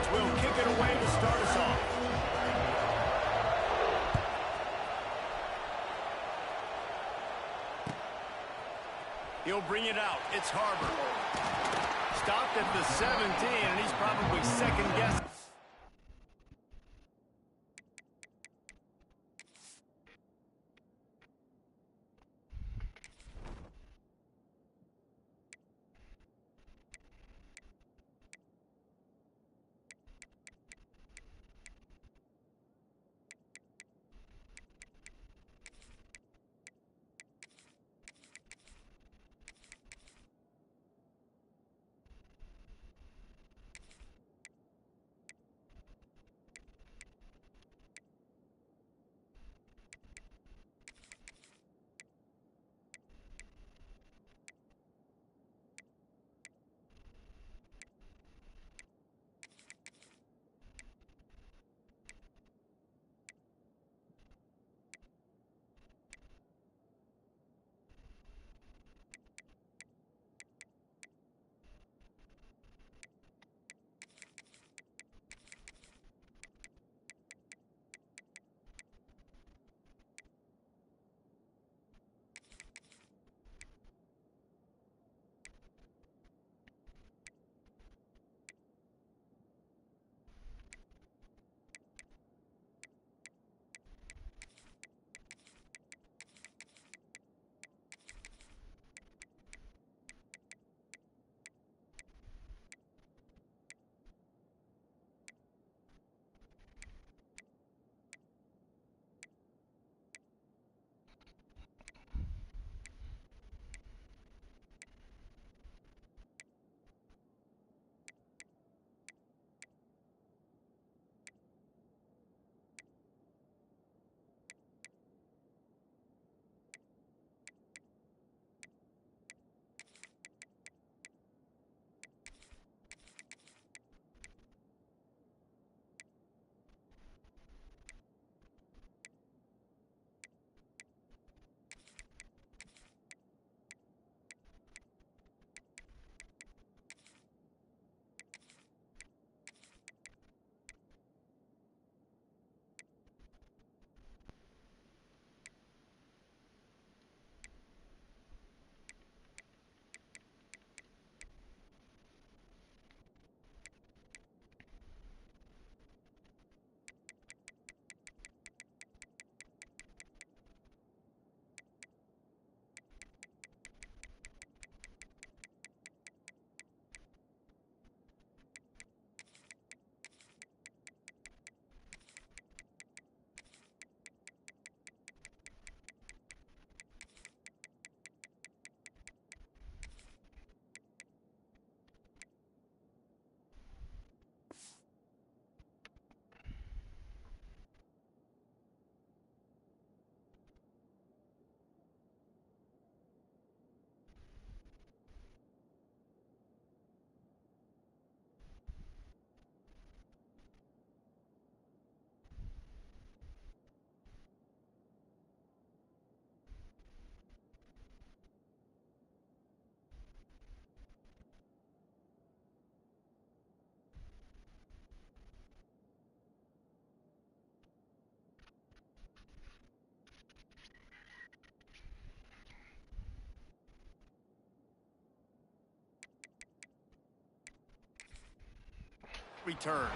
Giants will kick it away to start us off. He'll bring it out. It's Harbor. Stopped at the 17, and he's probably second-guessing. Return.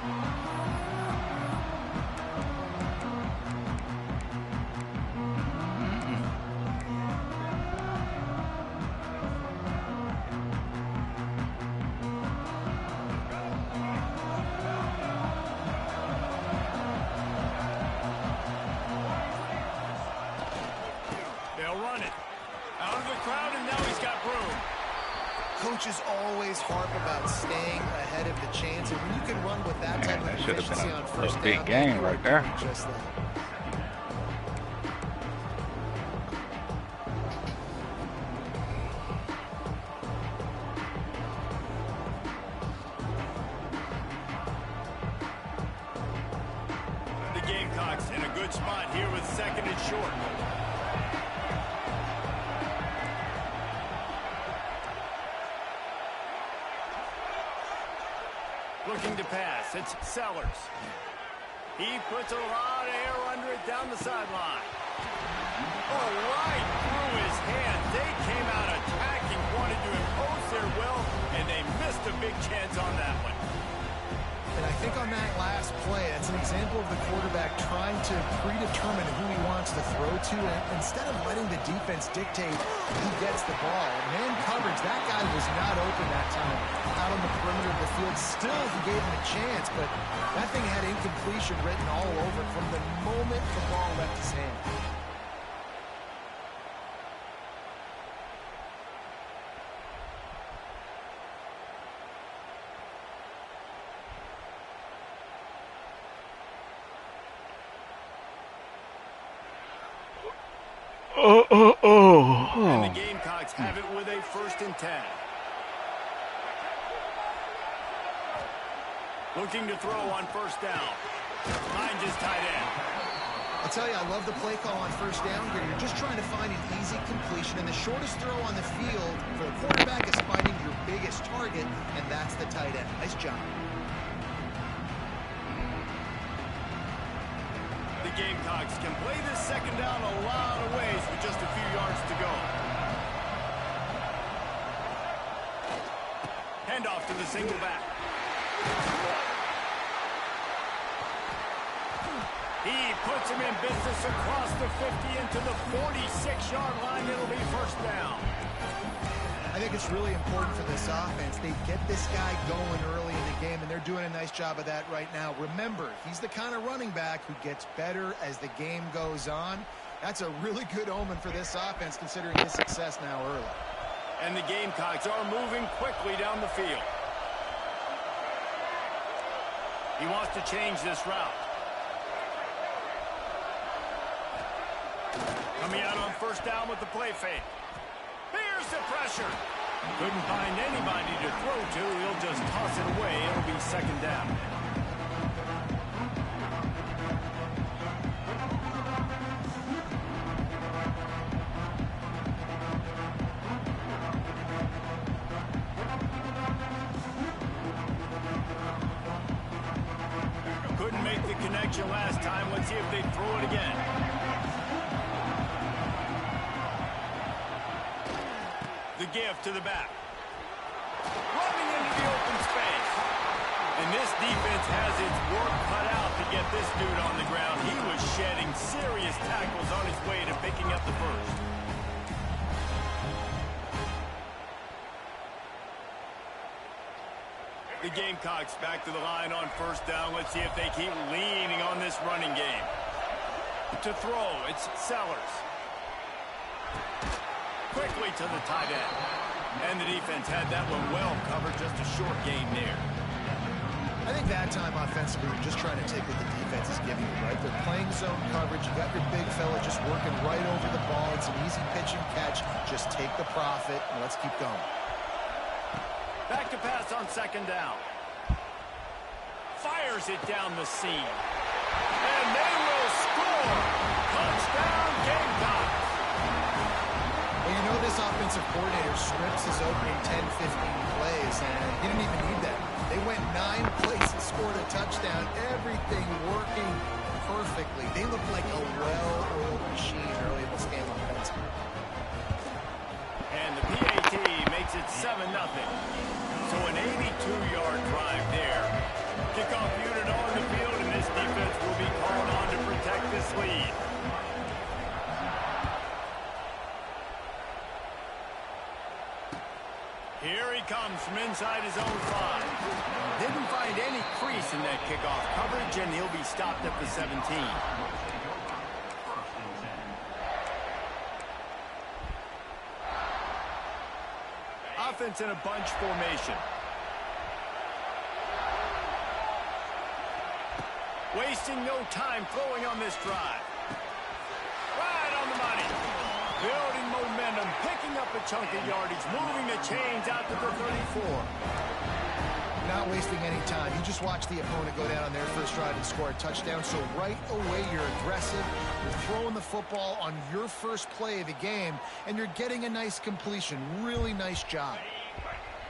They'll run it. Out of the crowd, and now he's got room. Coaches always harp about staying ahead of the chains, and when you can run with that type of efficiency on first down, big game right there. Just that. The Gamecocks in a good spot here with second and short. Looking to pass. It's Sellers. He puts a lot of air under it down the sideline. Oh, right through his hand. They came out attacking, wanted to impose their will, and they missed a big chance on that one. And I think on that last play, it's an example of the quarterback trying to predetermine who he wants to throw to, and instead of letting the defense dictate who gets the ball. Man coverage, that guy was not open that time out on the perimeter of the field. Still, he gave him a chance, but that thing had incompletion written all over it from the moment the ball left his hand. And the Gamecocks have it with a 1st and 10. Looking to throw on 1st down. Finds his tight end. I'll tell you, I love the play call on 1st down here. You're just trying to find an easy completion, and the shortest throw on the field for the quarterback is finding your biggest target, and that's the tight end. Nice job. The Gamecocks can play this 2nd down a lot of ways with just a few yards to go. Handoff to the single back. He puts him in business across the 50 into the 46-yard line. It'll be 1st down. I think it's really important for this offense. They get this guy going early in the game, and they're doing a nice job of that right now. Remember, he's the kind of running back who gets better as the game goes on. That's a really good omen for this offense, considering his success now early. And the Gamecocks are moving quickly down the field. He wants to change this route. Coming out on 1st down with the play fake. Here's the pressure. Couldn't find anybody to throw to. He'll just toss it away. It'll be 2nd down. Couldn't make the connection last time. Let's see if they throw it again. The give to the back. Running into the open space. And this defense has its work cut out to get this dude on the ground. He was shedding serious tackles on his way to picking up the 1st. The Gamecocks back to the line on 1st down. Let's see if they keep leaning on this running game. To throw, it's Sellers. Quickly to the tight end. And the defense had that one well covered, just a short gain there. I think that time offensively, you're just trying to take what the defense is giving you, right? They're playing zone coverage. You got your big fella just working right over the ball. It's an easy pitch and catch. Just take the profit, and let's keep going. Back to pass on 2nd down. Fires it down the seam. And they will score. Touchdown, Gamecocks. Well, you know this offensive coordinator scripts his opening 10, 15 plays, and he didn't even need that. They went 9 plays and scored a touchdown. Everything working perfectly. They look like a well-oiled machine early in this game offensively. And the PAT makes it 7-0. So an 82-yard drive there. Kickoff unit on the field, and this defense will be called on to protect this lead. Here he comes from inside his own 5. Didn't find any crease in that kickoff coverage, and he'll be stopped at the 17. Offense in a bunch formation. Wasting no time throwing on this drive. Right on the money. Building momentum, picking up a chunk of yardage, moving the chains out to the 34. Not wasting any time. You just watch the opponent go down on their first drive and score a touchdown. So right away, you're aggressive. You're throwing the football on your first play of the game, and you're getting a nice completion. Really nice job.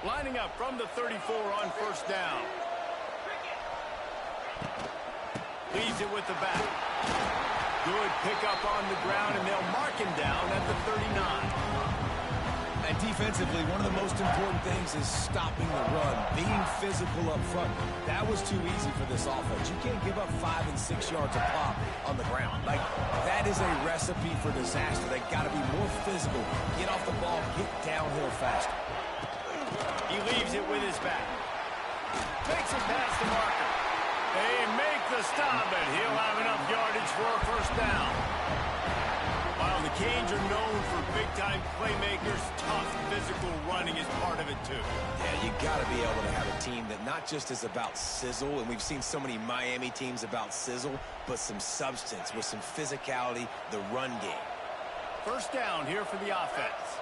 Lining up from the 34 on 1st down. Leaves it with the back. Good pickup on the ground, and they'll mark him down at the 39. And defensively, one of the most important things is stopping the run, being physical up front. That was too easy for this offense. You can't give up 5 and 6 yards a pop on the ground. Like, that is a recipe for disaster. They got to be more physical, get off the ball, get downhill faster. He leaves it with his back. Makes it past the marker. They make the stop, and he'll have enough yardage for a first down. While the Canes are known for big-time playmakers, tough physical running is part of it, too. Yeah, you got to be able to have a team that not just is about sizzle, and we've seen so many Miami teams about sizzle, but some substance with some physicality, the run game. First down here for the offense.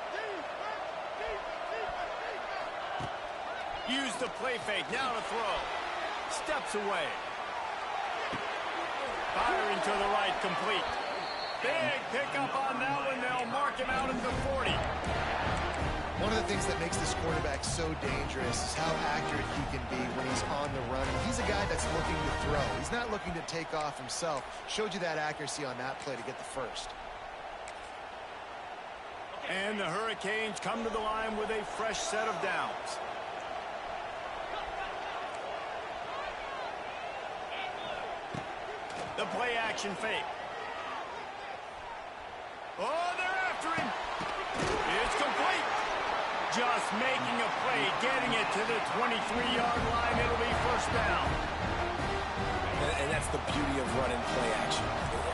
Use the play fake, now to throw. Steps away. Firing to the right, complete. Big pickup on that one. They'll mark him out at the 40. One of the things that makes this quarterback so dangerous is how accurate he can be when he's on the run. And he's a guy that's looking to throw. He's not looking to take off himself. Showed you that accuracy on that play to get the first. And the Hurricanes come to the line with a fresh set of downs. The play action fake. Oh, they're after him. It's complete. Just making a play, getting it to the 23-yard line. It'll be first down. And that's the beauty of running play action.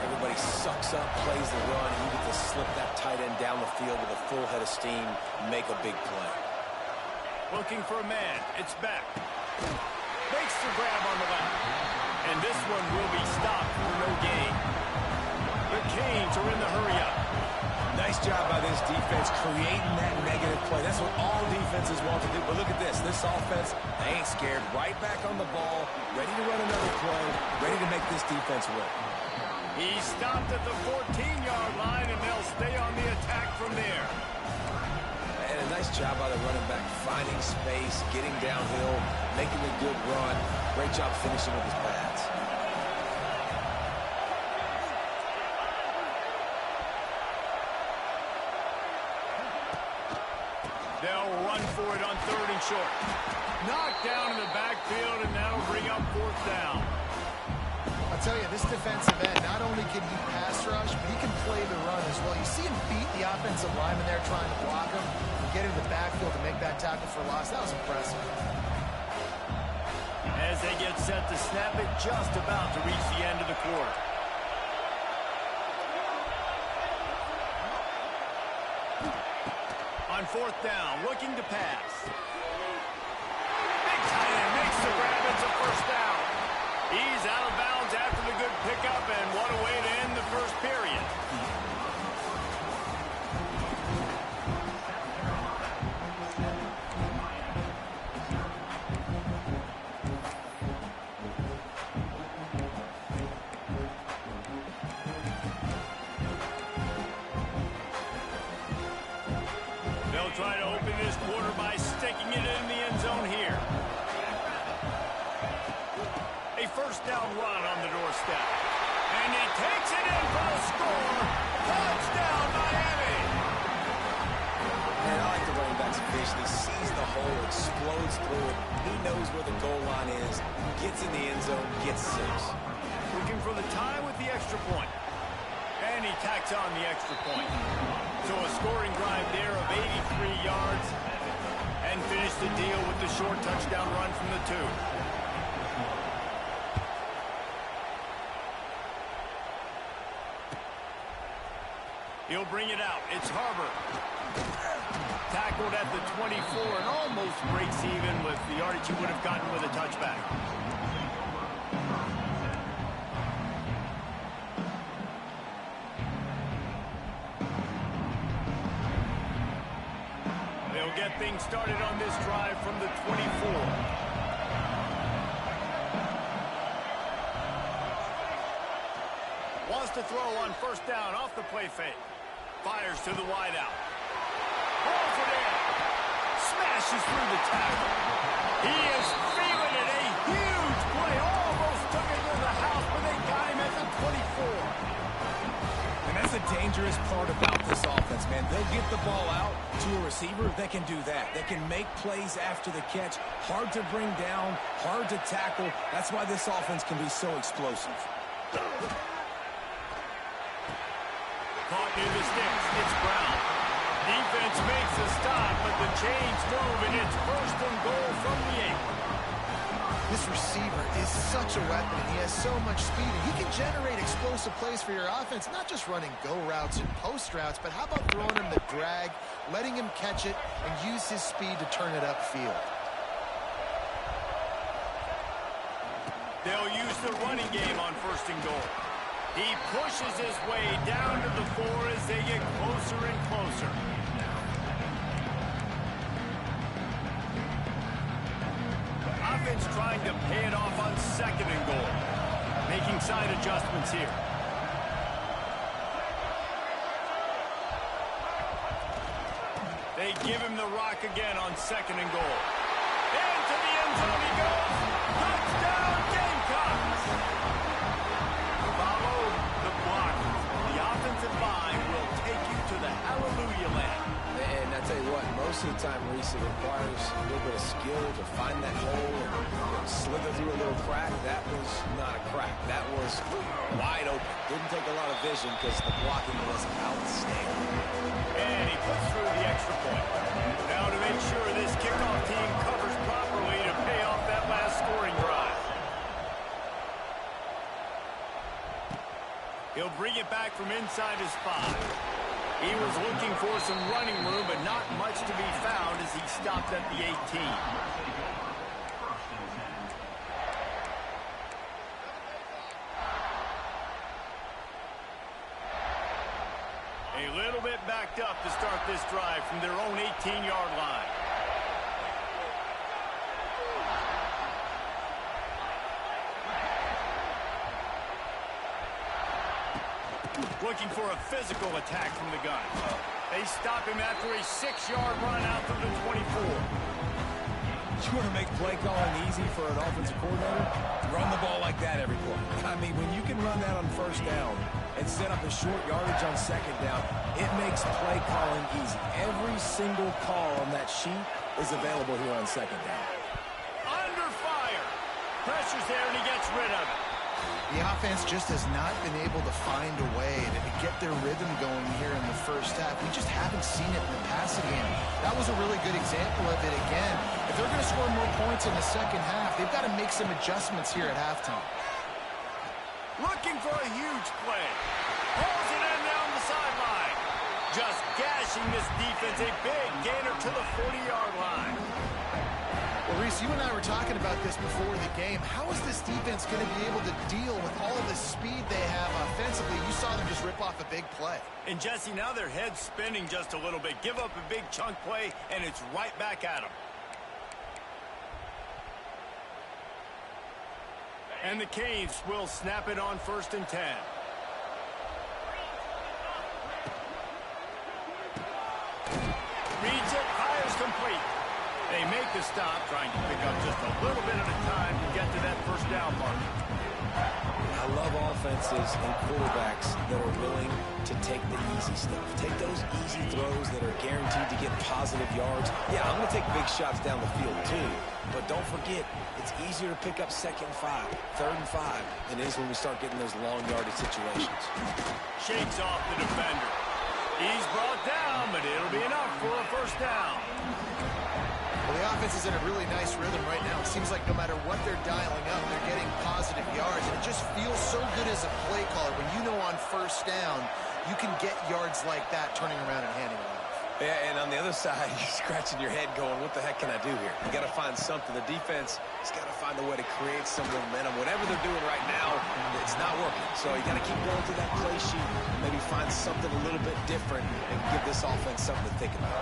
Everybody sucks up, plays the run, and you get to slip that tight end down the field with a full head of steam, make a big play. Looking for a man. It's back. Makes the grab on the left. And this one will be stopped for no gain. The Canes are in the hurry-up. Nice job by this defense creating that negative play. That's what all defenses want to do. But look at this. This offense, they ain't scared. Right back on the ball, ready to run another play, ready to make this defense work. He stopped at the 14-yard line, and they'll stay on the attack from there. And a nice job by the running back, finding space, getting downhill, making a good run. Great job finishing with his pads. They'll run for it on 3rd and short. Knocked down in the backfield, and that'll bring up 4th down. I'll tell you, this defensive end, not only can he pass rush, but he can play the run as well. You see him beat the offensive lineman there trying to block him and get into the backfield to make that tackle for loss. That was impressive. As they get set to snap it, just about to reach the end of the quarter. On 4th down, looking to pass. Big tight end makes the grab. It's a first down. He's out of bounds after the good pickup, and what a way to end the first period. They'll try to open this quarter by sticking it in the end zone here. A first down run on the doorstep. And he takes it in for the score. Touchdown, Miami! And I like the running back's vision. He sees the hole, explodes through it. He knows where the goal line is, gets in the end zone, gets 6. Looking for the tie with the extra point. And he tacks on the extra point. So a scoring drive there of 83 yards. And finish the deal with the short touchdown run from the 2. He'll bring it out. It's Harbor. Tackled at the 24 and almost breaks even with the yardage he would have gotten with a touchback. They'll get things started on this drive from the 24. Wants to throw on first down off the play fake. Fires to the wideout. Holds it in. Smashes through the tackle. He is feeling it. A huge play. Almost took it dangerous part about this offense, man. They'll get the ball out to a receiver. They can do that. They can make plays after the catch. Hard to bring down, hard to tackle. That's why this offense can be so explosive. Caught near the sticks. It's Brown. Defense makes a stop, but the chains move, and it's 1st and goal from the 8. This receiver is such a weapon, and he has so much speed. And he can generate explosive plays for your offense, not just running go routes and post routes, but how about throwing him the drag, letting him catch it, and use his speed to turn it upfield. They'll use the running game on 1st and goal. He pushes his way down to the 4 as they get closer and closer. Offense trying to pay it off on 2nd and goal. Making side adjustments here. They give him the rock again on 2nd and goal. Into the end zone he goes. Touchdown, Gamecocks! Follow the block. The offensive line will take you to the hallelujah land. And I tell you what, most of the time, Reese, it requires a little bit of skill to find that hole and slither through a little crack. That was not a crack. That was wide open. Didn't take a lot of vision because the blocking was outstanding. And he puts through the extra point. Now to make sure this kickoff team covers properly to pay off that last scoring drive. He'll bring it back from inside his 5. He was looking for some running room, but not much to be found as he stopped at the 18. A little bit backed up to start this drive from their own 18-yard line. Looking for a physical attack from the gun. They stop him after a 6-yard run out to the 24. You want to make play calling easy for an offensive coordinator? Run the ball like that every play. I mean, when you can run that on 1st down and set up a short yardage on 2nd down, it makes play calling easy. Every single call on that sheet is available here on 2nd down. Under fire. Pressure's there, and he gets rid of it. The offense just has not been able to find a way to get their rhythm going here in the 1st half. We just haven't seen it in the passing game. That was a really good example of it again. If they're going to score more points in the 2nd half, they've got to make some adjustments here at halftime. Looking for a huge play. Pulls it in down the sideline. Just gashing this defense. A big gainer to the 40-yard line. Well, Reese, you and I were talking about this before the game. How is this defense going to be able to deal with all the speed they have offensively? You saw them just rip off a big play. And, Jesse, now their head's spinning just a little bit. Give up a big chunk play, and it's right back at them. And the Canes will snap it on 1st and 10. Reads it, fires complete. They make the stop, trying to pick up just a little bit at a time to get to that 1st down mark. I love offenses and quarterbacks that are willing to take the easy stuff. Take those easy throws that are guaranteed to get positive yards. Yeah, I'm going to take big shots down the field too, but don't forget, it's easier to pick up 2nd and 5, 3rd and 5 than it is when we start getting those long yardage situations. Shakes off the defender. He's brought down, but it'll be enough for a 1st down. Well, the offense is in a really nice rhythm right now. It seems like no matter what they're dialing up, they're getting positive yards. And it just feels so good as a play caller when you know on 1st down, you can get yards like that turning around and handing it off. Yeah, and on the other side, you're scratching your head going, what the heck can I do here? You got to find something. The defense has got to find a way to create some momentum. Whatever they're doing right now, it's not working. So you got to keep going through that play sheet and maybe find something a little bit different and give this offense something to think about.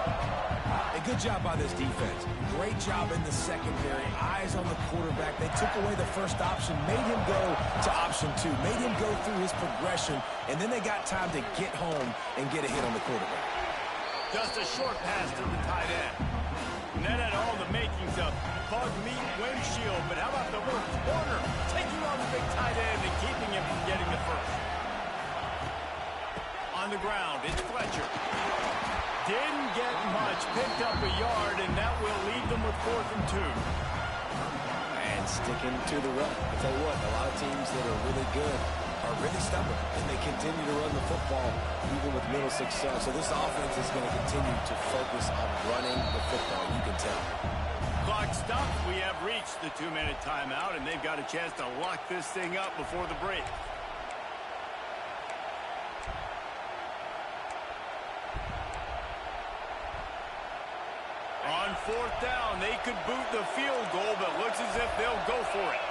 A good job by this defense. Great job in the secondary. Eyes on the quarterback. They took away the 1st option, made him go to option 2, made him go through his progression, and then they got time to get home and get a hit on the quarterback. Just a short pass to the tight end. And that had all the makings of bug meat windshield, but how about the little corner taking on the big tight end and keeping him from getting the 1st? On on the ground. It's Fletcher. Didn't get much. Picked up a yard, and that will leave them with 4th and 2. And sticking to the run. I tell you what, a lot of teams that are really good are really stubborn, and they continue to run the football even with little success. So this offense is going to continue to focus on running the football. You can tell. Clock stopped. We have reached the 2-minute timeout, and they've got a chance to lock this thing up before the break. On 4th down, they could boot the field goal, but looks as if they'll go for it.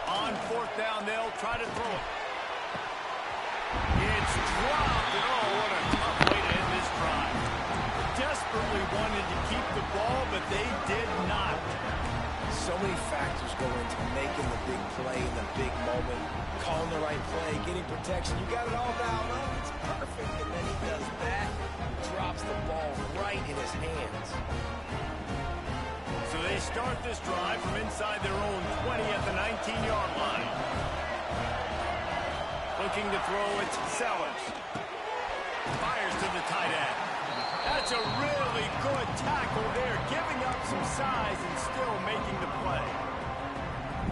On 4th down, they'll try to throw it. It's dropped, and oh, what a tough way to end this drive. Desperately wanted to keep the ball, but they did not. So many factors go into making the big play in the big moment, calling the right play, getting protection. You got it all down. Oh, it's perfect. And then he does that, drops the ball right in his hands. So they start this drive from inside their own 20 at the 19-yard line. Looking to throw, it's Sellers. Fires to the tight end. That's a really good tackle there, giving up some size and still making the play.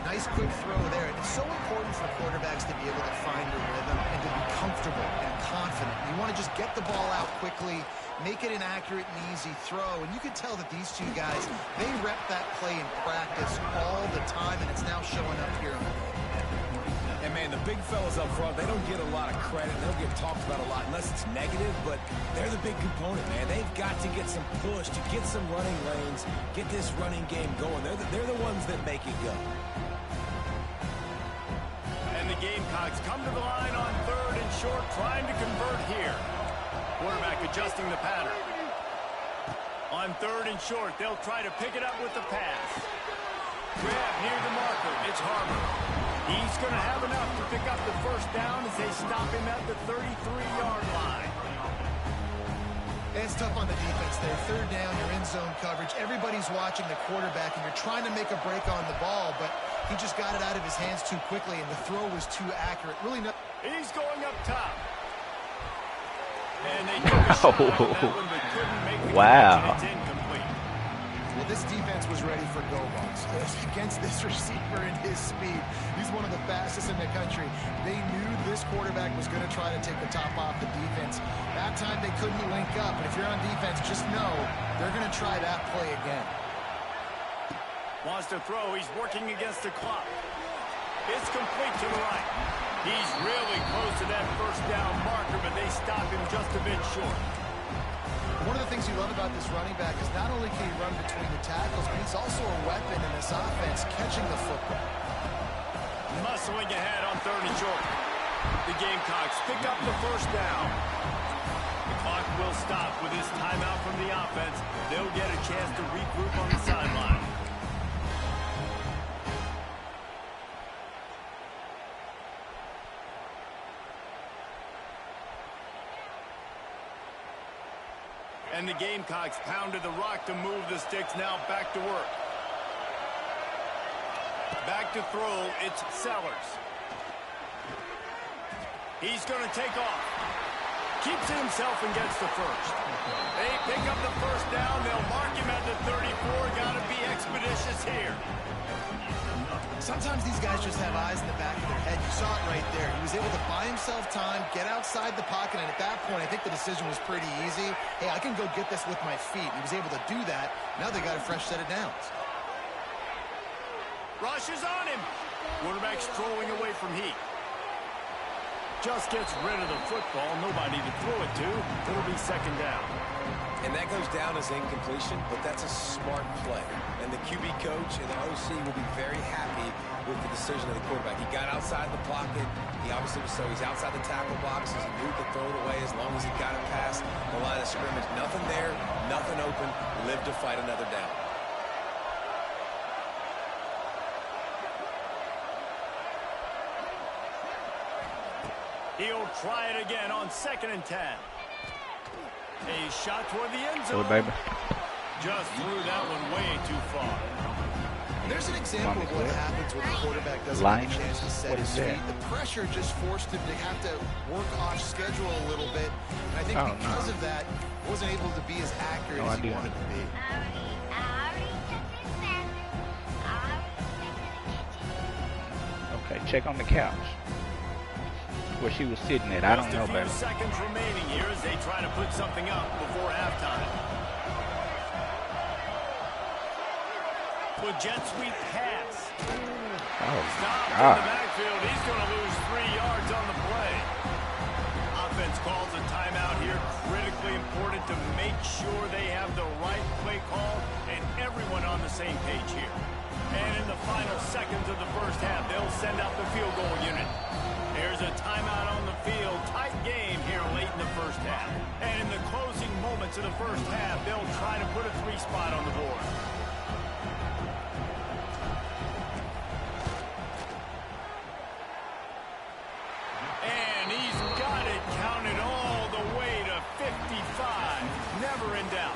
Nice quick throw there. And it's so important for quarterbacks to be able to find a rhythm and to be comfortable and confident. You want to just get the ball out quickly, make it an accurate and easy throw. And you can tell that these two guys, they rep that play in practice all the time, and it's now showing up here on the field. And, man, the big fellas up front, they don't get a lot of credit. They don't get talked about a lot unless it's negative, but they're the big component, man. They've got to get some push, to get some running lanes, get this running game going. They're the ones that make it go. And the Gamecocks come to the line on 3rd and short, trying to convert here. Quarterback adjusting the pattern. On 3rd and short, they'll try to pick it up with the pass. Grab near the marker. It's Harper. He's going to have enough to pick up the 1st down as they stop him at the 33-yard line. It's tough on the defense there. 3rd down, you're in zone coverage. Everybody's watching the quarterback, and you're trying to make a break on the ball, but he just got it out of his hands too quickly, and the throw was too accurate. Really no. He's going up top. And they took a shot on that one, but couldn't make the wow. connection. It's incomplete. Well, this defense was ready for go balls. Against this receiver and his speed, he's one of the fastest in the country. They knew this quarterback was going to try to take the top off the defense. That time they couldn't link up, and if you're on defense, just know they're going to try that play again. Wants to throw. He's working against the clock. It's complete to the right. He's really close to that 1st down marker, but they stop him just a bit short. One of the things you love about this running back is not only can he run between the tackles, but he's also a weapon in this offense, catching the football. Muscling ahead on 3rd and short. The Gamecocks pick up the 1st down. The clock will stop with this timeout from the offense. They'll get a chance to regroup on the sideline. And the Gamecocks pounded the rock to move the sticks. Now back to work. Back to throw. It's Sellers. He's going to take off. Keeps it himself and gets the 1st. They pick up the 1st down. They'll mark him at the 34. Got to be expeditious here. Sometimes these guys just have eyes in the back of their head. You saw it right there. He was able to buy himself time, get outside the pocket, and at that point, I think the decision was pretty easy. Hey, I can go get this with my feet. He was able to do that. Now they got a fresh set of downs. Rush is on him. Quarterback strolling away from Heat. Just gets rid of the football. Nobody to throw it to. It'll be 2nd down. And that goes down as incompletion, but that's a smart play. And the QB coach and the OC will be very happy with the decision of the quarterback. He got outside the pocket. He obviously was so he's outside the tackle boxes. He knew to throw it away as long as he got it past the line of scrimmage. Nothing there, nothing open. Live to fight another down. He'll try it again on 2nd and 10. A shot toward the end zone. Oh, baby. Just threw that one way too far. There's an example of what happens when the quarterback doesn't have a chance to set his feet. The pressure just forced him to have to work off schedule a little bit. And I think because of that, wasn't able to be as accurate as he wanted to be. Okay, check on the couch where she was sitting at. I don't know better. Just a few seconds remaining here as they try to put something up before halftime. With jet sweep pass. Stopped in the backfield. He's going to lose 3 yards on the play. Offense calls a timeout here. Critically important to make sure they have the right play call and everyone on the same page here. And in the final seconds of the first half, they'll send out the field goal unit. There's a timeout on the field. Tight game here late in the first half. And in the closing moments of the first half, they'll try to put a 3 spot on the board. And he's got it counted all the way to 55. Never in doubt.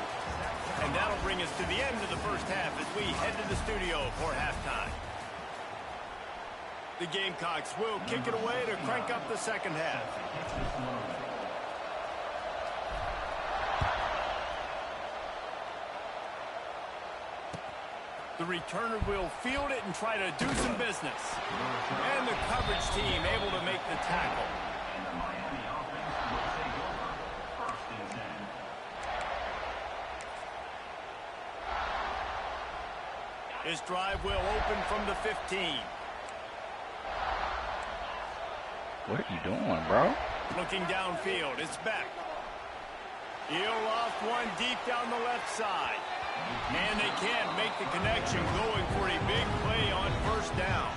And that'll bring us to the end of the first half as we head to the studio for halftime. The Gamecocks will kick it away to crank up the second half. The returner will field it and try to do some business. And the coverage team able to make the tackle. This drive will open from the 15. What are you doing, bro? Looking downfield, it's back. He'll loft one deep down the left side. And they can't make the connection, going for a big play on first down.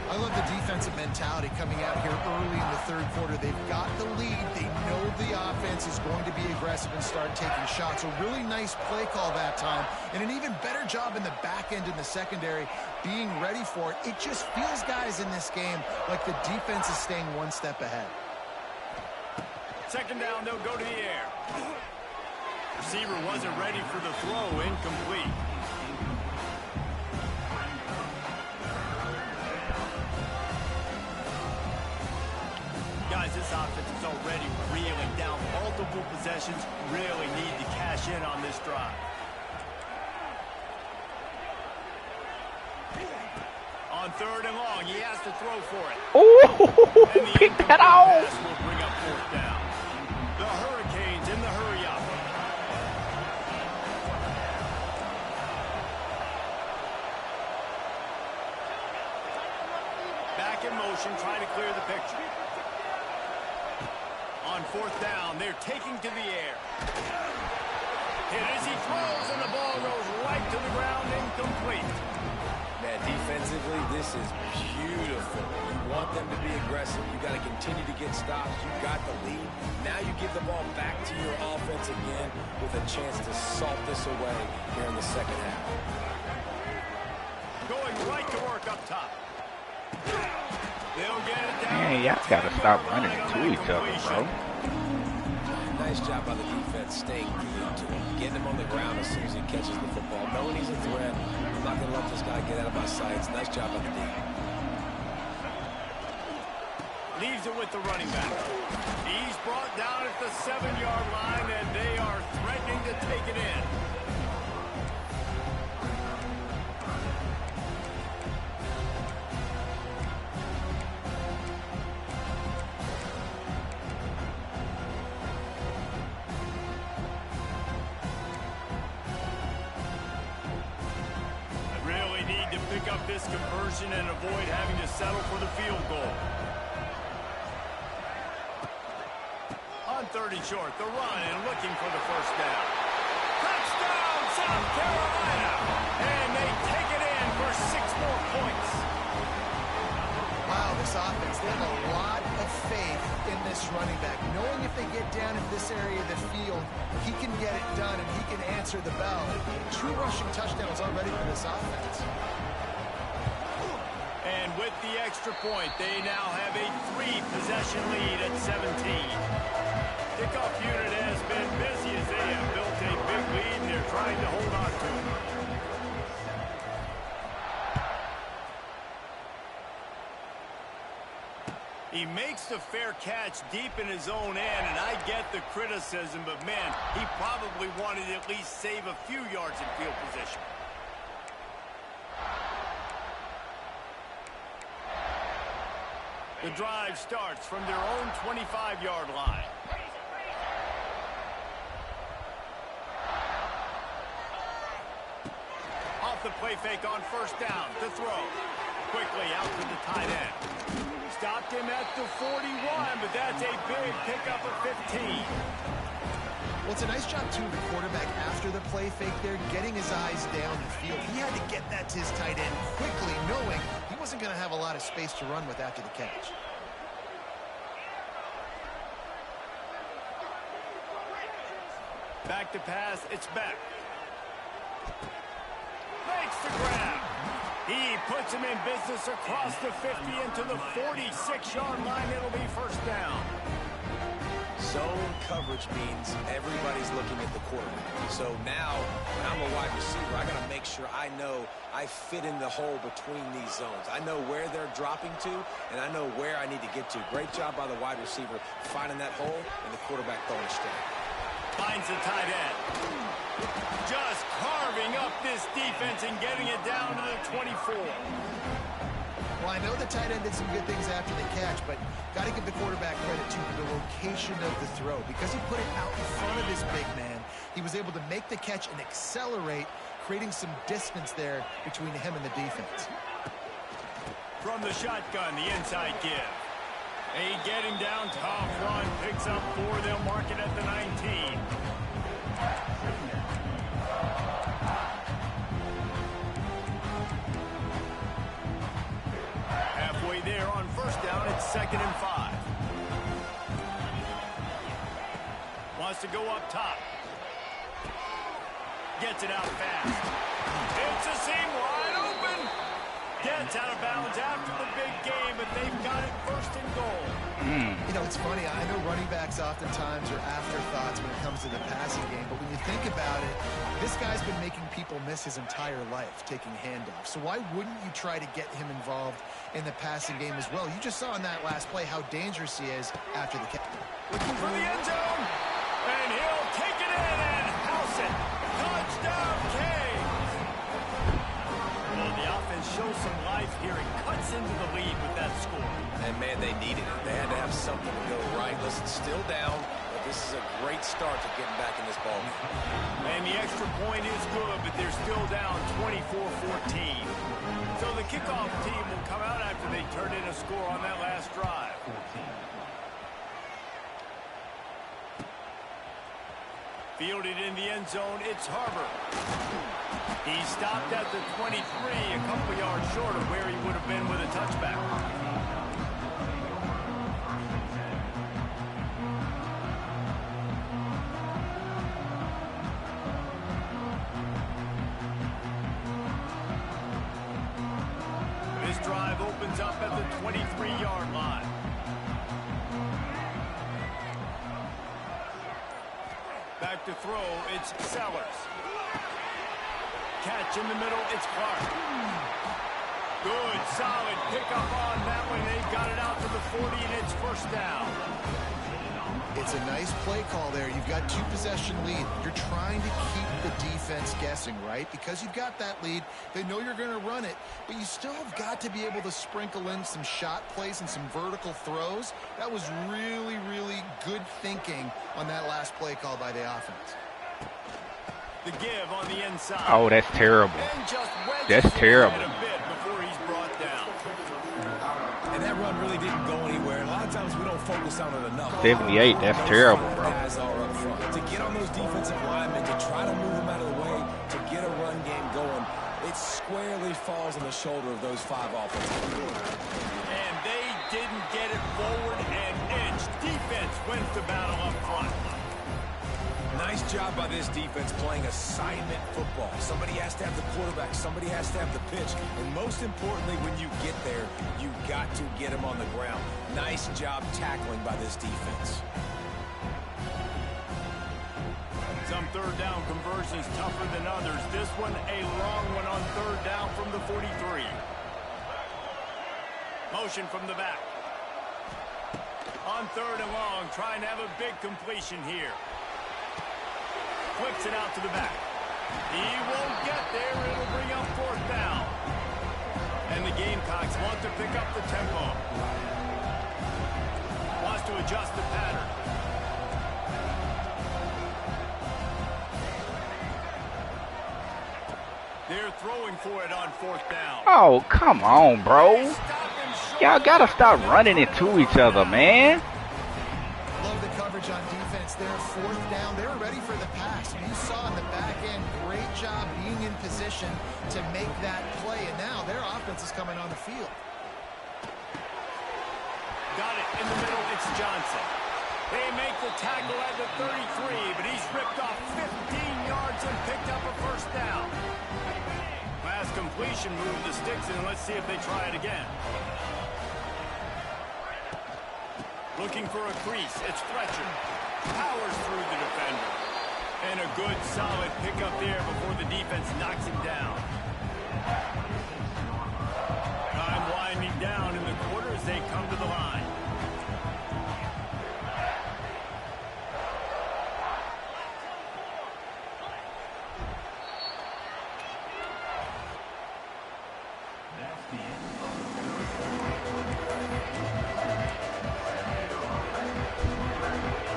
I love the defensive mentality coming out here early in the third quarter. They've got the lead. They know the offense is going to be aggressive and start taking shots. A really nice play call that time. And an even better job in the back end in the secondary being ready for it. It just feels, guys, in this game like the defense is staying one step ahead. Second down, they'll go to the air. Receiver wasn't ready for the throw, incomplete. Guys, this offense is already reeling down multiple possessions. Really need to cash in on this drive. On third and long, he has to throw for it. Oh, pick that off. Will bring up fourth down. The Hurricanes in the hurry-up. Back in motion, trying to clear the picture. On fourth down, they're taking to the air. Hit as he throws, and the ball goes right to the ground, incomplete. Man, defensively, this is beautiful. You want them to be aggressive. You got to continue to get stops. You got the lead. Now you give the ball back to your offense again with a chance to salt this away here in the second half. Going right to work up top. They'll get it down. Man, y'all got to stop running into each other, bro. Nice job by the defense staying glued to him, getting him on the ground as soon as he catches the football, knowing he's a threat. I'm not going to let this guy get out of my sights. Nice job by the D. Leaves it with the running back. He's brought down at the 7-yard line, and they are threatening to take it in. Pick up this conversion and avoid having to settle for the field goal. On 30 short, the run and looking for the first down. Touchdown, South Carolina! And they take it in for 6 more points. Wow, this offense, they have a lot of faith in this running back, knowing if they get down in this area of the field, he can get it done and he can answer the bell. 2 rushing touchdowns already for this offense. And with the extra point, they now have a 3-possession lead at 17. Kickoff unit has been busy as they have built a big lead, and they're trying to hold on to it. He makes the fair catch deep in his own end, and I get the criticism, but man, he probably wanted to at least save a few yards in field position. The drive starts from their own 25-yard line. Off the play fake on first down to throw. Quickly out to the tight end. Stopped him at the 41, but that's a big pickup of 15. Well, it's a nice job, too, of the quarterback after the play fake there, getting his eyes down the field. He had to get that to his tight end quickly, knowing he wasn't going to have a lot of space to run with after the catch. Back to pass, it's back. Makes the grab. He puts him in business across the 50 into the 46-yard line. It'll be first down. Zone coverage means everybody's looking at the quarterback. So now, when I'm a wide receiver, I got to make sure I know I fit in the hole between these zones. I know where they're dropping to, and I know where I need to get to. Great job by the wide receiver finding that hole, and the quarterback throwing a straight. Finds the tight end. Just carving up this defense and getting it down to the 24. Well, I know the tight end did some good things after the catch, but got to give the quarterback credit to the location of the throw. Because he put it out in front of his big man, he was able to make the catch and accelerate, creating some distance there between him and the defense. From the shotgun, the inside give. They get him down, tough run, picks up 4. They'll mark it at the 19. Halfway there on first down, it's 2nd and 5. Wants to go up top. Gets it out fast. It's a seam wide open. Gets out of bounds after the big game, but they've got it 1st and goal. You know, it's funny. I know running backs oftentimes are afterthoughts when it comes to the passing game, but when you think about it, this guy's been making people miss his entire life taking handoffs. So why wouldn't you try to get him involved in the passing game as well? You just saw in that last play how dangerous he is after the catch. Looking for the end zone, and he'll take it in and house it. Touchdown, Canes! Well, the offense shows some life here and cuts into the lead with that score. And, man, they needed it. They had to have something to go right. Listen, still down, but this is a great start to getting back in this ball game. And the extra point is good, but they're still down 24-14. So the kickoff team will come out after they turn in a score on that last drive. Fielded in the end zone, it's Harbor. He stopped at the 23, a couple yards short of where he would have been with a touchback. This drive opens up at the 23-yard line. Back to throw, it's Sellers. Catch in the middle, it's Clark. Good, solid pickup on that one. They've got it out to the 40, and it's first down. It's a nice play call there. You've got 2-possession lead. You're trying to keep the defense guessing, right? Because you've got that lead, they know you're going to run it, but you still have got to be able to sprinkle in some shot plays and some vertical throws. That was really, really good thinking on that last play call by the offense. The give on the inside. Oh, that's terrible. That's terrible. A bit before he's brought down. And that run really didn't go anywhere. A lot of times we don't focus on it enough. 78, that's terrible, bro. Guys are up front. To get on those defensive linemen, to try to move them out of the way, to get a run game going, it squarely falls on the shoulder of those 5 offensive players. And they didn't get it forward an inch. Defense wins the battle up front. Nice job by this defense playing assignment football. Somebody has to have the quarterback. Somebody has to have the pitch. And most importantly, when you get there, you got to get them on the ground. Nice job tackling by this defense. Some third down conversions tougher than others. This one a long one on third down from the 43. Motion from the back. On 3rd and long, trying to have a big completion here. Flips it out to the back. He won't get there. It'll bring up 4th down. And the Gamecocks want to pick up the tempo. Wants to adjust the pattern. They're throwing for it on 4th down. Oh, come on, bro. Y'all gotta stop running into each other, man. Love the coverage on defense there. 4th down. They were ready for the pass. You saw in the back end, great job being in position to make that play. And now their offense is coming on the field. Got it in the middle. It's Johnson. They make the tackle at the 33, but he's ripped off 15 yards and picked up a 1st down. Pass completion, move the sticks, and let's see if they try it again. Looking for a crease. It's Fletcher. Powers through the defender. And a good, solid pickup there before the defense knocks him down. Time winding down in the quarter as they come to the line.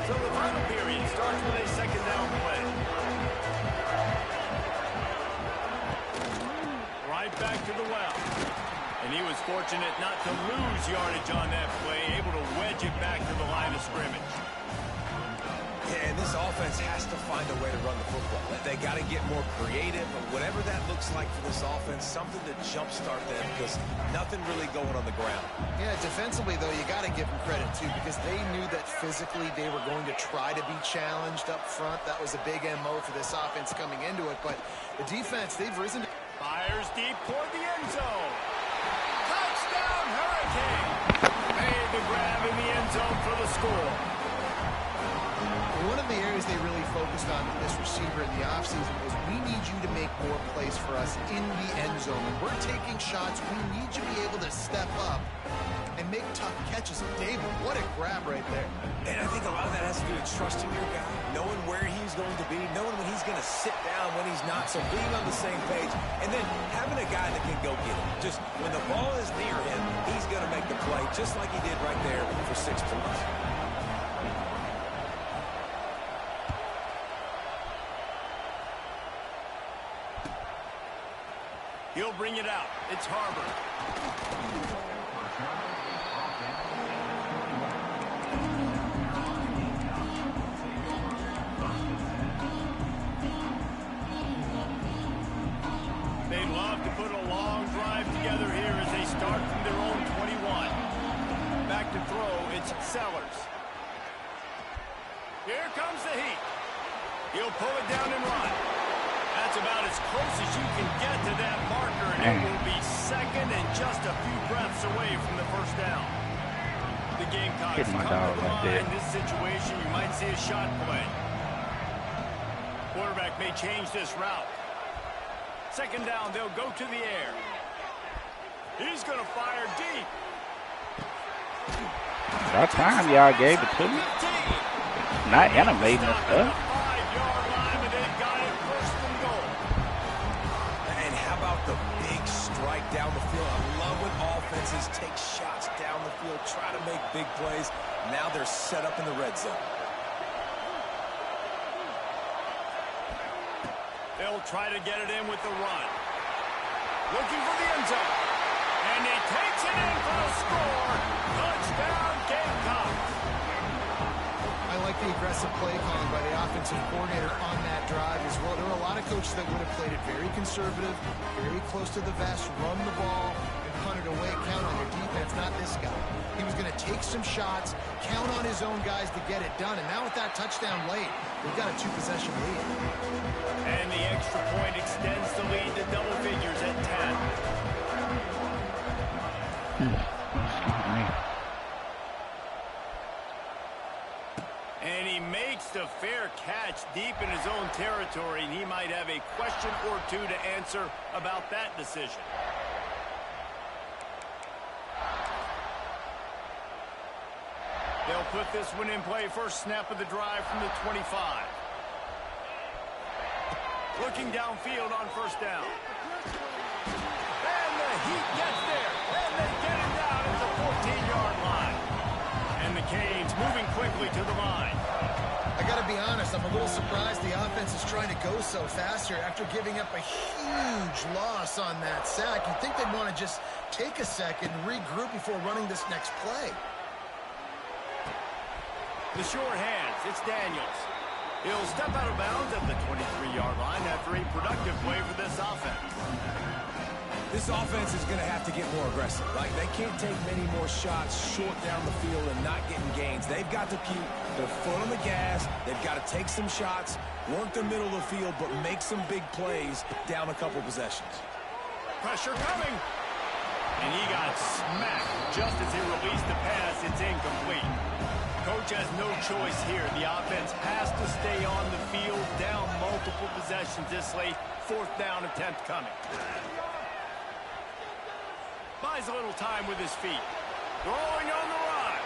So the final period starts with a 2nd down play. Right back to the well. And he was fortunate not to lose yardage on that play, able to wedge it back to the line of scrimmage. Yeah, and this offense has to find a way to run the football. They got to get more creative, or whatever that looks like for this offense, something to jumpstart them, because nothing really going on the ground. Yeah, defensively, though, you got to give them credit, too, because they knew that physically they were going to try to be challenged up front. That was a big MO for this offense coming into it. But the defense, they've risen. Fires deep toward the end zone. Touchdown, Hurricane! Made the grab in the end zone for the score. One of the areas they really focused on with this receiver in the offseason was, we need you to make more plays for us in the end zone. When we're taking shots, we need you to be able to step up and make tough catches. David, what a grab right there. And I think a lot of that has to do with trusting your guy, knowing where he's going to be, knowing when he's going to sit down, when he's not, so being on the same page, and then having a guy that can go get it. Just when the ball is near him, he's going to make the play, just like he did right there for 6 points. He'll bring it out. It's Harbor. They'd love to put a long drive together here as they start from their own 21. Back to throw, it's Sellers. Here comes the heat. He'll pull it down and run. That's about as close as you can get to that marker, and it will be 2nd and just a few breaths away from the 1st down. The Gamecocks come to the line. In this situation, you might see a shot play. Quarterback may change this route. 2nd down, they'll go to the air. He's going to fire deep. About time y'all gave it to me. Not animating the stuff. The big strike down the field. I love when offenses take shots down the field, try to make big plays. Now they're set up in the red zone. They'll try to get it in with the run. Looking for the end zone. And he takes it in for the score. Touchdown, Gamecocks. I like the aggressive play calling by the offensive coordinator on that drive as well. There were a lot of coaches that would have played it very conservative, very close to the vest, run the ball, and punt it away, count on their defense. Not this guy. He was going to take some shots, count on his own guys to get it done. And now with that touchdown late, they've got a 2-possession lead. And the extra point extends the lead to double figures at 10. Excuse me. And he makes the fair catch deep in his own territory, and he might have a question or two to answer about that decision. They'll put this one in play. First snap of the drive from the 25. Looking downfield on first down. And the Heat gets there. And they get it down at the 14-yard line. And the Canes moving quickly to the line. I got to be honest, I'm a little surprised the offense is trying to go so fast here after giving up a huge loss on that sack. You'd think they'd want to just take a second and regroup before running this next play. The short hands, it's Daniels. He'll step out of bounds at the 23-yard line after a productive play for this offense. This offense is going to have to get more aggressive, right? They can't take many more shots short down the field and not getting gains. They've got to keep their foot on the gas. They've got to take some shots, work the middle of the field, but make some big plays down a couple possessions. Pressure coming. And he got smacked just as he released the pass. It's incomplete. Coach has no choice here. The offense has to stay on the field, down multiple possessions this late. Fourth down attempt coming. Buys a little time with his feet. Throwing on the run.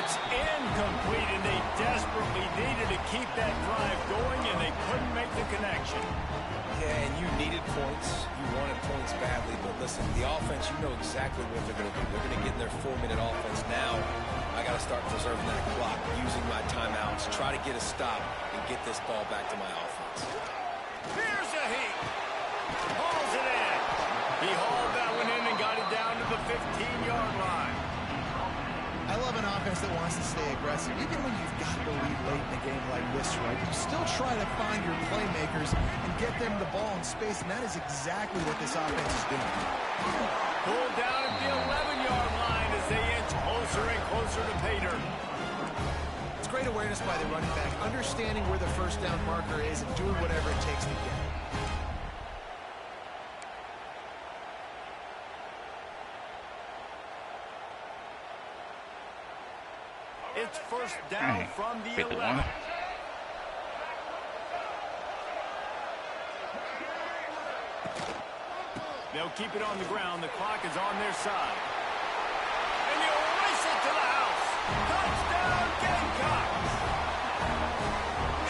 It's incomplete, and they desperately needed to keep that drive going, and they couldn't make the connection. Yeah, and you needed points. You wanted points badly, but listen, the offense, you know exactly what they're going to do. They're going to get in their 4-minute offense now. I got to start preserving that clock, using my timeouts, try to get a stop, and get this ball back to my offense. Here's a Heat. Hauls it in. He hauled that one in and got it down to the 15-yard line. I love an offense that wants to stay aggressive. Even when you've got the lead late in a game like this, right, you still try to find your playmakers and get them the ball in space, and that is exactly what this offense is doing. Pulled down at the 11-yard line as they inch closer and closer to Pater. It's great awareness by the running back, understanding where the first down marker is and doing whatever it takes to get it. It's first down from the 11. They'll keep it on the ground. The clock is on their side. And you race it to the house. Touchdown, Gamecocks!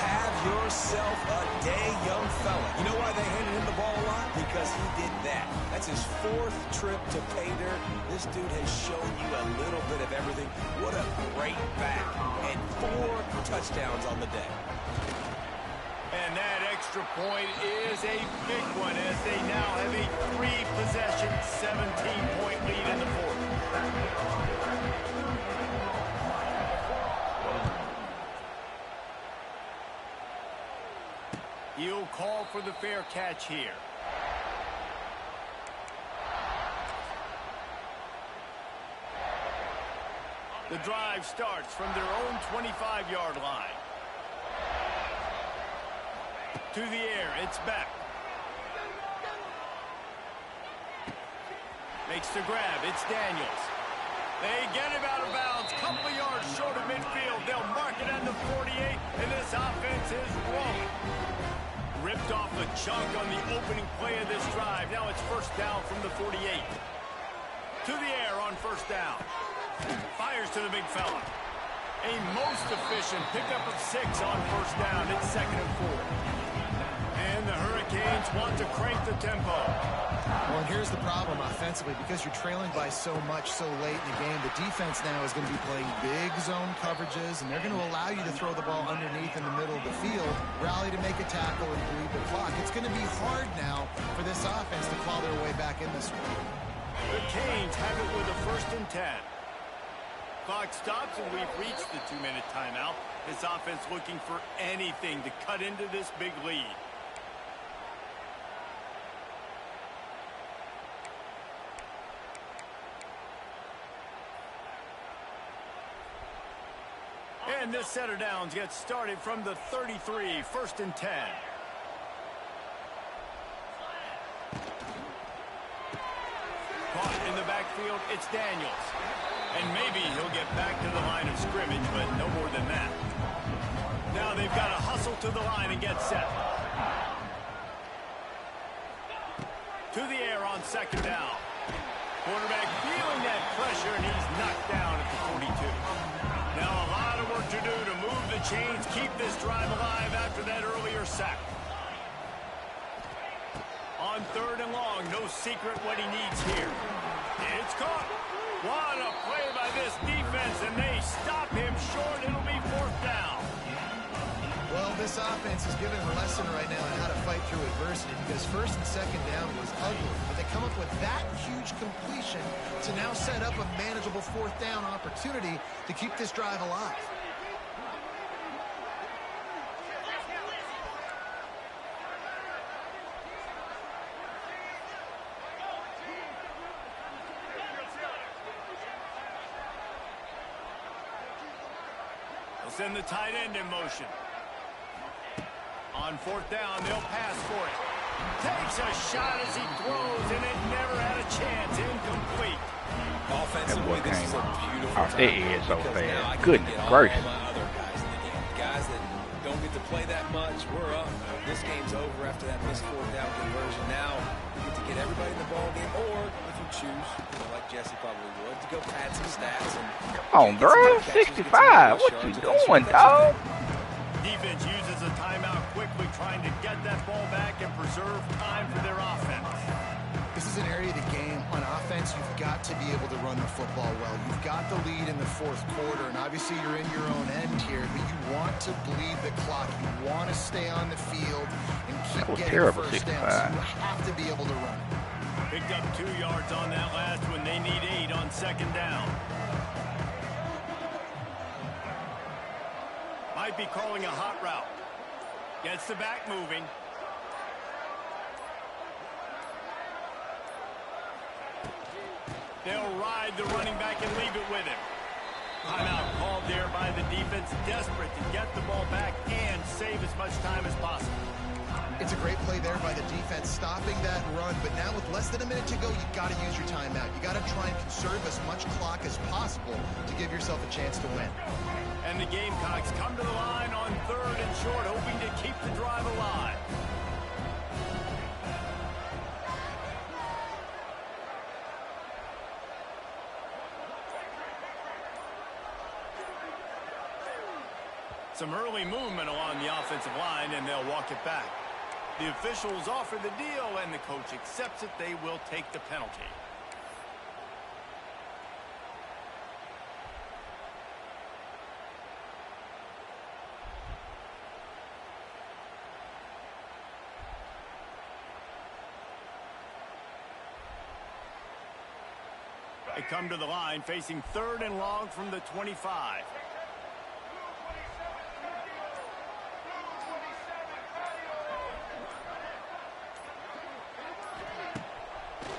Have yourself a day, young fella. You know why they handed him the ball a lot? Because he did that. That's his 4th trip to pay dirt. This dude has shown you a little bit of everything. What a great back. And 4 touchdowns on the day. And that extra point is a big one as they now have a 3-possession, 17-point lead in the 4th. He'll call for the fair catch here. The drive starts from their own 25-yard line. To the air, it's back. Makes the grab, it's Daniels. They get him out of bounds, couple of yards short of midfield. They'll mark it at the 48, and this offense is rolling. Ripped off a chunk on the opening play of this drive. Now it's first down from the 48. To the air on first down. Fires to the big fella. A most efficient pickup of 6 on first down. It's 2nd and 4. And the Hurricanes want to crank the tempo. Well, and here's the problem offensively. Because you're trailing by so much so late in the game, the defense now is going to be playing big zone coverages, and they're going to allow you to throw the ball underneath in the middle of the field, rally to make a tackle, and bleed the clock. It's going to be hard now for this offense to claw their way back in this one. The Canes have it with a 1st and 10. Clock stops, and we've reached the 2-minute timeout. This offense looking for anything to cut into this big lead. And this set of downs gets started from the 33, 1st and 10. Caught in the backfield, it's Daniels. And maybe he'll get back to the line of scrimmage, but no more than that. Now they've got to hustle to the line and get set. To the air on 2nd down. Quarterback feeling that pressure, and he's knocked down at the 42. Now a lot of work to do to move the chains, keep this drive alive after that earlier sack. On 3rd and long, no secret what he needs here. It's caught. What a play by this defense, and they stop him short. It'll be 4th down. Well, this offense is giving a lesson right now on how to fight through adversity, because 1st and 2nd down was ugly. But they come up with that huge completion to now set up a manageable 4th down opportunity to keep this drive alive. They'll send the tight end in motion. On 4th down, they'll pass for it. Takes a shot as he throws, and it never had a chance. Incomplete. Offensively, this is a beautiful off their ears so because now I fast. can Goodness get all gracious. my other guys in the game. Guys that don't get to play that much, we're up. This game's over after that missed 4th down conversion. Now you get to get everybody in the ball game, or if you choose, like Jesse probably would, to go pad some stats. And Come on, bro. 65. What you doing, dog? Defense uses a timeout quickly, trying to get that ball back and preserve time for their offense. This is an area of the game. On offense, you've got to be able to run the football well. You've got the lead in the 4th quarter, and obviously you're in your own end here, but you want to bleed the clock. You want to stay on the field and keep getting terrible, 1st down. So you have to be able to run it. Picked up 2 yards on that last one. They need 8 on 2nd down. Might be calling a hot route. Gets the back moving. They'll ride the running back and leave it with him. Timeout called there by the defense, desperate to get the ball back and save as much time as possible. It's a great play there by the defense, stopping that run. But now with less than a minute to go, you've got to use your timeout. You got to try and conserve as much clock as possible to give yourself a chance to win. And the Gamecocks come to the line on 3rd and short, hoping to keep the drive alive. Some early movement along the offensive line, and they'll walk it back. The officials offer the deal, and the coach accepts it. They will take the penalty. They come to the line facing 3rd and long from the 25.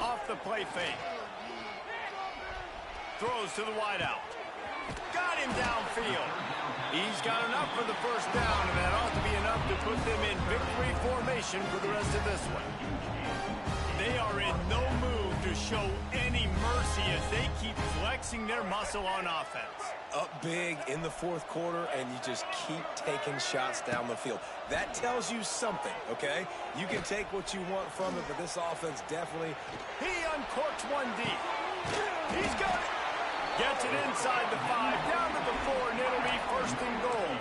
Off the play fake. Throws to the wideout. Got him downfield. He's got enough for the 1st down, and that ought to be enough to put them in victory formation for the rest of this one. They are in no mood to show any mercy as they keep flexing their muscle on offense. Up big in the 4th quarter, and you just keep taking shots down the field. That tells you something, okay? You can take what you want from it, but this offense definitely... He uncorks one deep. He's got it. Gets it inside the 5, down to the 4, and it'll be 1st and goal.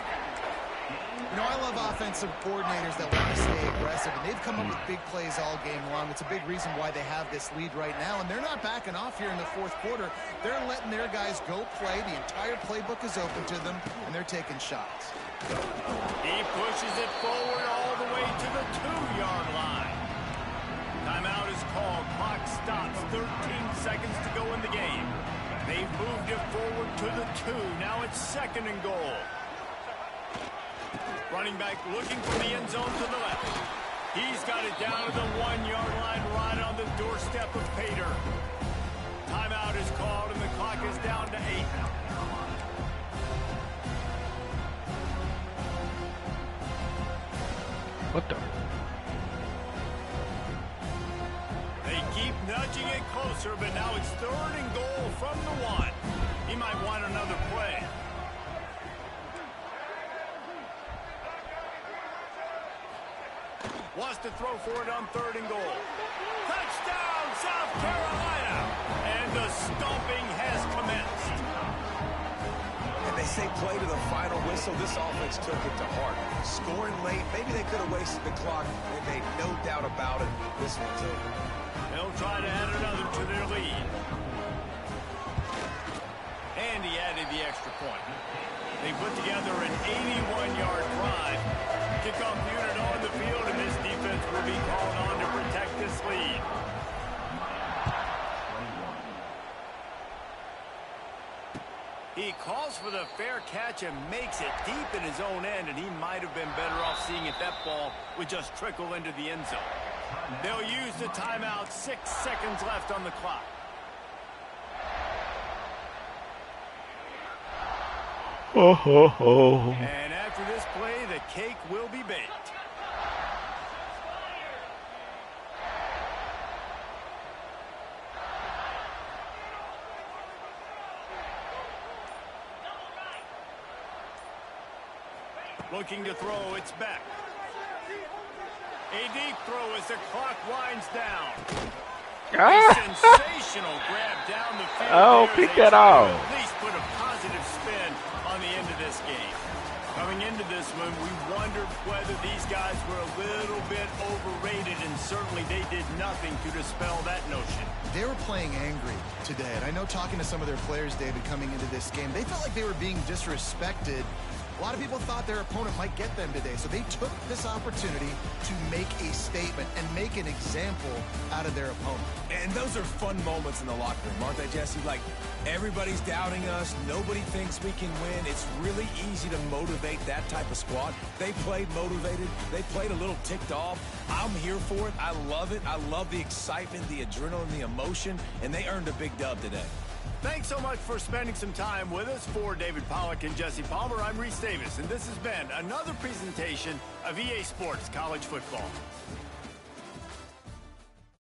You know, I love offensive coordinators that want to stay aggressive, and they've come up with big plays all game long. It's a big reason why they have this lead right now, and they're not backing off here in the 4th quarter. They're letting their guys go play. The entire playbook is open to them, and they're taking shots. He pushes it forward all the way to the 2-yard line. Timeout is called. Clock stops. 13 seconds to go in the game. They've moved it forward to the 2. Now it's 2nd and goal. Running back looking for the end zone to the left. He's got it down to the 1-yard line, right on the doorstep of Pater. Timeout is called, and the clock is down to 8. What the? They keep nudging it closer, but now it's 3rd and goal from the 1. He might want another play. Wants to throw for it on 3rd and goal. Touchdown, South Carolina! And As they play to the final whistle, this offense took it to heart. Scoring late, maybe they could have wasted the clock. They made no doubt about it. This one's over. They'll try to add another to their lead. And he added the extra point. They put together an 81-yard drive. Kickoff unit on the field, and this defense will be called on to protect this lead. He calls for the fair catch and makes it deep in his own end, and he might have been better off seeing if that ball would just trickle into the end zone. They'll use the timeout. 6 seconds left on the clock. And after this play, the cake will be baked. Looking to throw, it's back. A deep throw as the clock winds down. A sensational grab down the field. Oh, pick that off. At least put a positive spin on the end of this game. Coming into this one, we wondered whether these guys were a little bit overrated, and certainly they did nothing to dispel that notion. They were playing angry today, and I know talking to some of their players, David, coming into this game, they felt like they were being disrespected. A lot of people thought their opponent might get them today, so they took this opportunity to make a statement and make an example out of their opponent. And those are fun moments in the locker room, aren't they, Jesse? Like, everybody's doubting us. Nobody thinks we can win. It's really easy to motivate that type of squad. They played motivated. They played a little ticked off. I'm here for it. I love it. I love the excitement, the adrenaline, the emotion, and they earned a big dub today. Thanks so much for spending some time with us. For David Pollack and Jesse Palmer, I'm Reese Davis, and this has been another presentation of EA Sports College Football.